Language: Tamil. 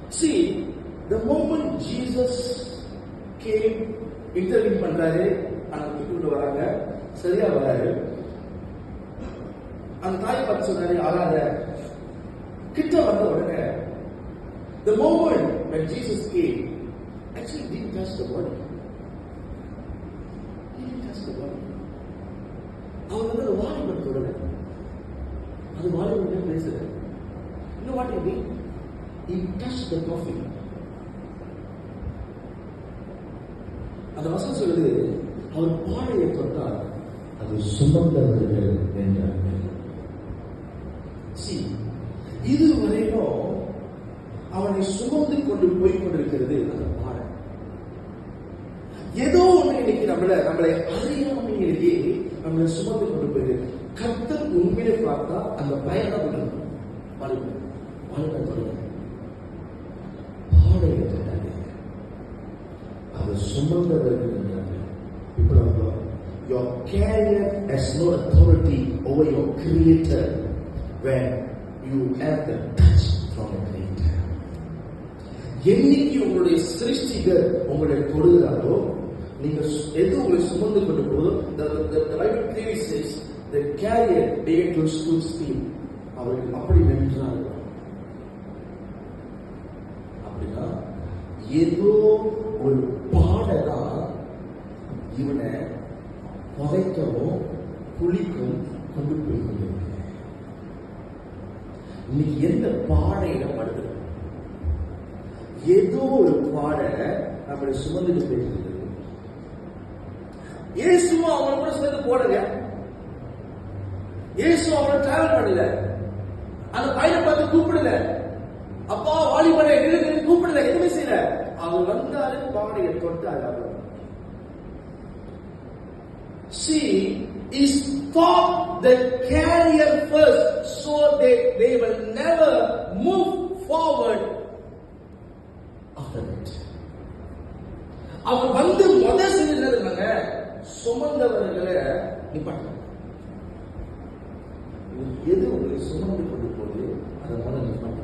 See, the moment Jesus came, intervene பண்றாரு, அங்க கூப்பிட்டு வராங்க, சரியா வராரு. அந்த தாய் பார்த்து சொன்னாரு, அழாத. கிட்ட வந்த உடனே, the moment when Jesus came, actually didn't touch the body. He didn't touch the body. அவர் வந்து வாலிபன் தொடர, அது வாலிபன் பேசுற. You know what he did? He touched the coffin. அந்த வசனம் சொல்லுது, அவர் பாடையை தொட்டார், அது சுமந்தவர்கள் என்றார்கள். See, இதுவரையிலும் அவனை சுமந்து கொண்டு போய் கொண்டிருக்கிறது அந்த பாடை. ஏதோ ஒண்ணு இன்னைக்கு நம்மளை அறியாமையிலேயே நம்மளை சுமந்து கொண்டு போயிருக்கு. கர்த்தர் உண்மையிலே பார்த்தா அந்த பயணம் விடணும். பாடையை தொட்டாங்க, அது சுமந்தவர்கள் என்றார்கள். People of God, your carrier has no authority over your creator when you have the touch from the creator. என்னைக்கு உங்களுடைய சிருஷ்டிகர் உங்களை தொடுகிறாரோ, நீங்க எது உங்களை சுமந்து கொண்டு போதோ, the Bible clearly says the carrier began to stood still. அவர்கள் அப்படி நின்றார்கள். அப்படின்னா ஏதோ ஒரு பாடதான் இவனை புதைக்கவும் குளிக்கும் கொண்டு போய் கொண்டிருக்க. இன்னைக்கு எந்த பாடையில படுது? ஏதோ ஒரு பாடை நம்மளை சுமந்துட்டு போயிட்டு. இயேசுவும் அவனை கூட சேர்ந்து போடல. இயேசு அவனை டிராவல் பண்ணல. அந்த பையனை பார்த்து கூப்பிடல, அப்பா வாலிபனை கூப்பிடல, எதுவுமே செய்யல. அவர் வந்தாரு, பாடையை தொட்டாரு. See, he stopped the carrier first so that they will never move forward after that. அவர் வந்து முதல் செஞ்சதுங்க, சுமந்தவர்களை நிப்பாட்ட. எது உங்களை சுமந்து கொண்டு போது அதை முதல் நிப்பாட்ட.